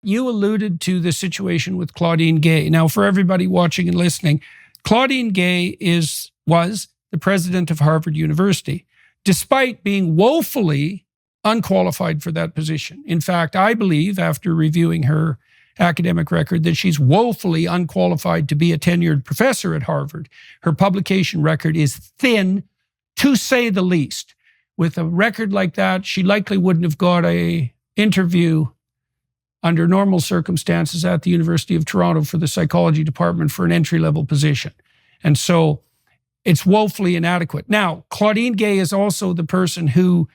You alluded to the situation with Claudine Gay. Now, for everybody watching and listening, Claudine Gay was the president of Harvard University, despite being woefully unqualified for that position. In fact, I believe, after reviewing her academic record, that she's woefully unqualified to be a tenured professor at Harvard. Her publication record is thin, to say the least. With a record like that, she likely wouldn't have got an interview under normal circumstances at the University of Toronto for the psychology department for an entry-level position. And so it's woefully inadequate. Now, Claudine Gay is also the person who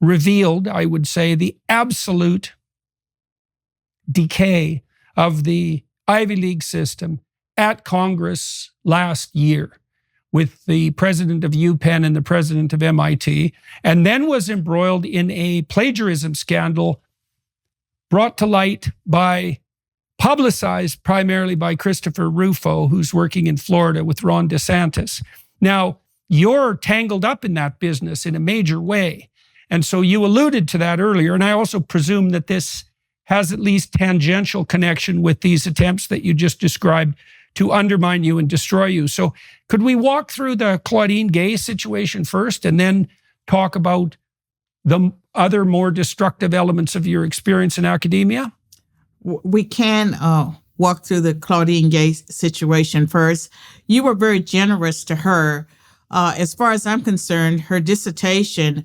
revealed, I would say, the absolute decay of the Ivy League system at Congress last year with the president of UPenn and the president of MIT, and then was embroiled in a plagiarism scandal brought to light publicized primarily by Christopher Rufo, who's working in Florida with Ron DeSantis. Now, you're tangled up in that business in a major way. And so you alluded to that earlier, and I also presume that this has at least tangential connection with these attempts that you just described to undermine you and destroy you. So could we walk through the Claudine Gay situation first and then talk about the other more destructive elements of your experience in academia? We can walk through the Claudine Gay situation first. You were very generous to her. As far as I'm concerned, her dissertation,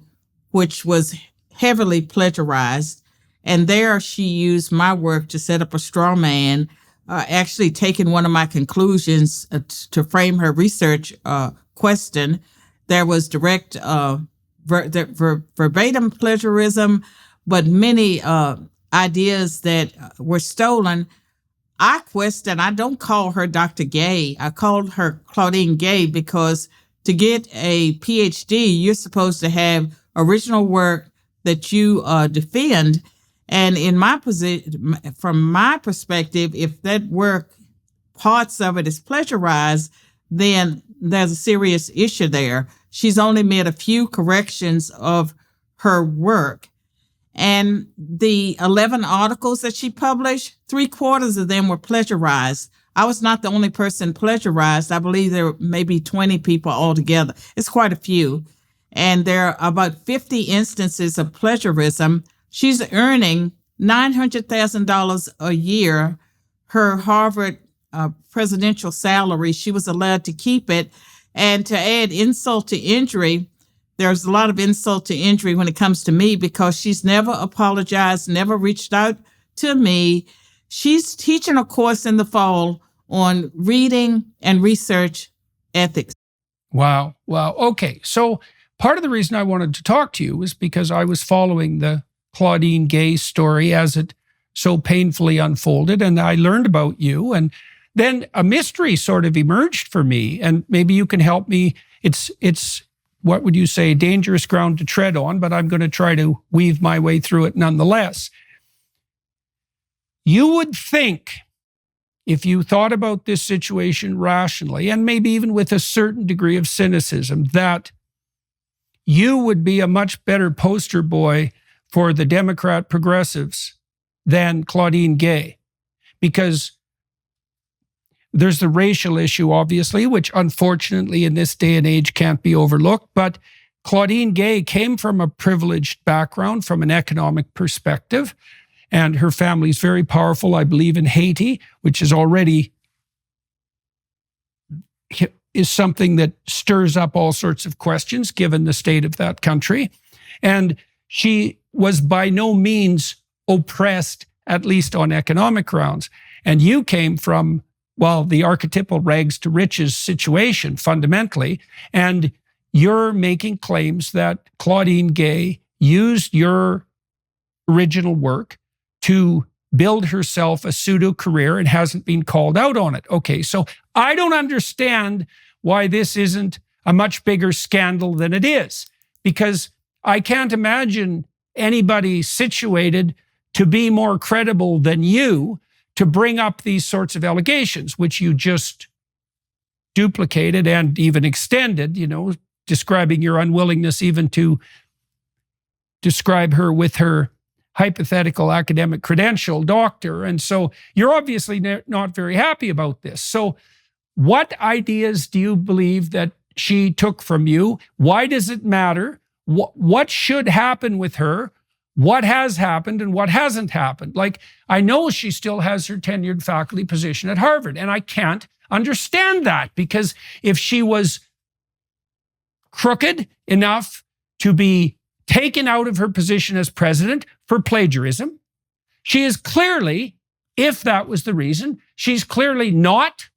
which was heavily plagiarized, and there she used my work to set up a straw man, actually taking one of my conclusions to frame her research question. There was direct verbatim plagiarism, but many ideas that were stolen. I don't call her Dr. Gay. I called her Claudine Gay because to get a PhD, you're supposed to have original work that you defend. And in my position, from my perspective, if that work, parts of it is plagiarized, then there's a serious issue there. She's only made a few corrections of her work. And the 11 articles that she published, 3/4 of them were plagiarized. I was not the only person plagiarized. I believe there were maybe 20 people altogether. It's quite a few. And there are about 50 instances of plagiarism. She's earning $900,000 a year. Her Harvard presidential salary, she was allowed to keep it. And to add insult to injury, there's a lot of insult to injury when it comes to me because she's never apologized, never reached out to me. She's teaching a course in the fall on reading and research ethics. Wow. Okay. So part of the reason I wanted to talk to you was because I was following the Claudine Gay story as it so painfully unfolded, and I learned about you, and then a mystery sort of emerged for me, and maybe you can help me. It's what would you say, dangerous ground to tread on, but I'm going to try to weave my way through it nonetheless. You would think, if you thought about this situation rationally, and maybe even with a certain degree of cynicism, that you would be a much better poster boy for the Democrat progressives than Claudine Gay, because there's the racial issue, obviously, which unfortunately in this day and age can't be overlooked. But Claudine Gay came from a privileged background from an economic perspective, and her family is very powerful, I believe, in Haiti, which is already is something that stirs up all sorts of questions given the state of that country. And she was by no means oppressed, at least on economic grounds. And you came from, well, the archetypal rags to riches situation fundamentally. And you're making claims that Claudine Gay used your original work to build herself a pseudo career and hasn't been called out on it. Okay, so I don't understand why this isn't a much bigger scandal than it is, because I can't imagine anybody situated to be more credible than you to bring up these sorts of allegations, which you just duplicated and even extended, describing your unwillingness even to describe her with her hypothetical academic credential, doctor. And so you're obviously not very happy about this. So what ideas do you believe that she took from you? Why does it matter? What should happen with her? What has happened and what hasn't happened? Like, I know she still has her tenured faculty position at Harvard, and I can't understand that, because if she was crooked enough to be taken out of her position as president for plagiarism, she is clearly, if that was the reason, she's clearly not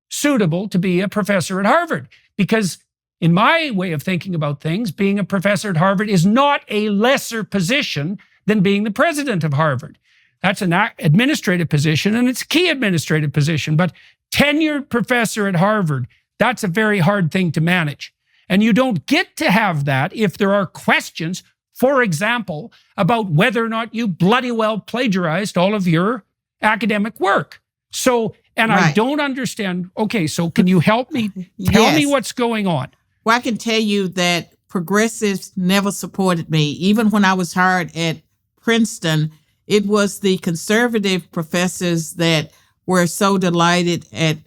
suitable to be a professor at Harvard. Because in my way of thinking about things, being a professor at Harvard is not a lesser position than being the president of Harvard. That's an administrative position, and it's a key administrative position. But tenured professor at Harvard, that's a very hard thing to manage. And you don't get to have that if there are questions, for example, about whether or not you bloody well plagiarized all of your academic work. So, and I don't understand. Okay, so can you help me? Tell me what's going on. Well, I can tell you that progressives never supported me. Even when I was hired at Princeton, it was the conservative professors that were so delighted at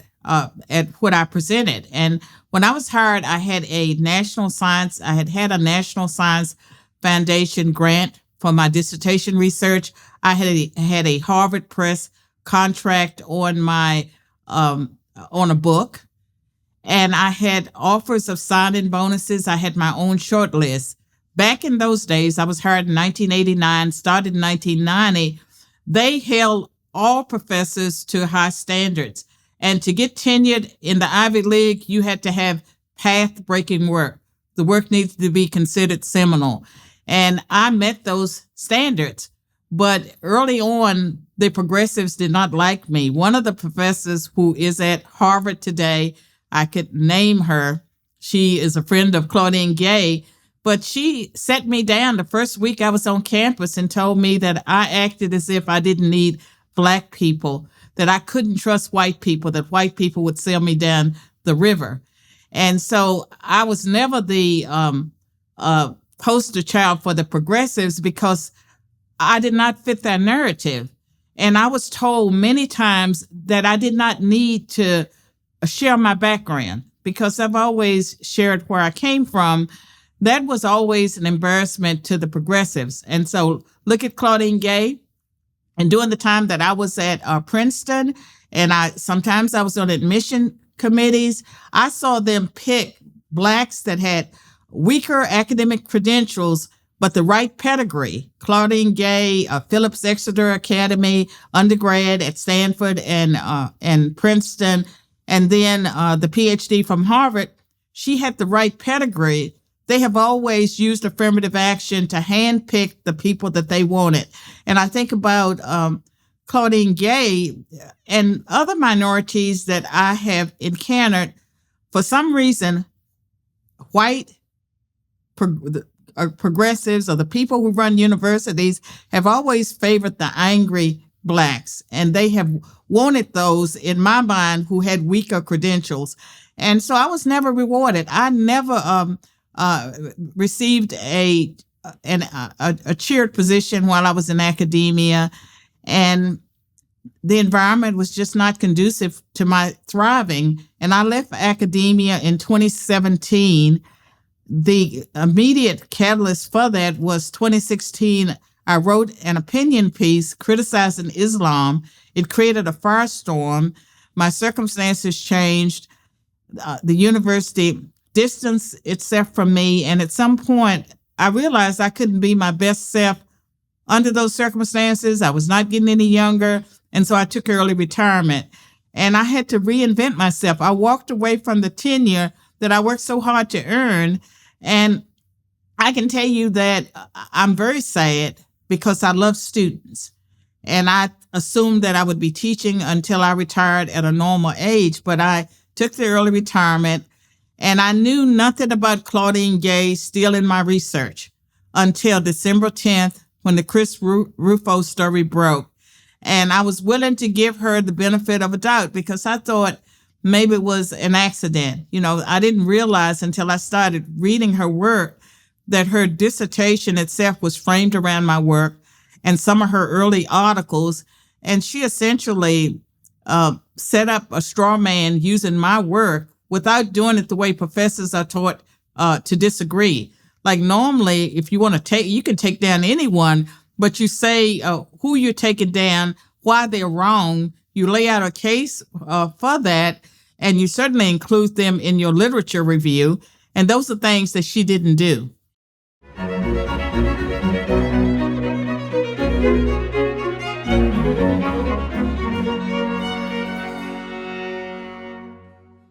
what I presented. And when I was hired, I had a National Science Foundation grant for my dissertation research. I had a Harvard Press contract on my on a book, and I had offers of sign-in bonuses. I had my own short list. Back in those days, I was hired in 1989, started in 1990. They held all professors to high standards. And to get tenured in the Ivy League, you had to have path-breaking work. The work needs to be considered seminal. And I met those standards. But early on, the progressives did not like me. One of the professors who is at Harvard today, I could name her. She is a friend of Claudine Gay. But she set me down the first week I was on campus and told me that I acted as if I didn't need Black people, that I couldn't trust white people, that white people would sail me down the river. And so I was never the poster child for the progressives because I did not fit their narrative. And I was told many times that I did not need to share my background because I've always shared where I came from. That was always an embarrassment to the progressives. And so look at Claudine Gay. And during the time that I was at Princeton, and sometimes I was on admission committees, I saw them pick Blacks that had weaker academic credentials, but the right pedigree. Claudine Gay, Phillips Exeter Academy, undergrad at Stanford and Princeton, and then the PhD from Harvard. She had the right pedigree. They have always used affirmative action to handpick the people that they wanted. And I think about Claudine Gay and other minorities that I have encountered. For some reason, white progressives or the people who run universities have always favored the angry Blacks. And they have wanted those, in my mind, who had weaker credentials. And so I was never rewarded. I never received a cheered position while I was in academia, and the environment was just not conducive to my thriving. And I left academia in 2017. The immediate catalyst for that was 2016. I wrote an opinion piece criticizing Islam. It created a firestorm. My circumstances changed. The university distanced itself from me. And at some point, I realized I couldn't be my best self under those circumstances. I was not getting any younger. And so I took early retirement. And I had to reinvent myself. I walked away from the tenure that I worked so hard to earn. And I can tell you that I'm very sad because I love students. And I assumed that I would be teaching until I retired at a normal age. But I took the early retirement. And I knew nothing about Claudine Gay stealing my research until December 10th, when the Chris Rufo story broke. And I was willing to give her the benefit of a doubt because I thought maybe it was an accident. You know, I didn't realize until I started reading her work that her dissertation itself was framed around my work. and some of her early articles. And she essentially set up a straw man using my work without doing it the way professors are taught to disagree. Like normally, if you want to take, you can take down anyone, but you say who you're taking down, why they're wrong. You lay out a case for that, and you certainly include them in your literature review. And those are things that she didn't do.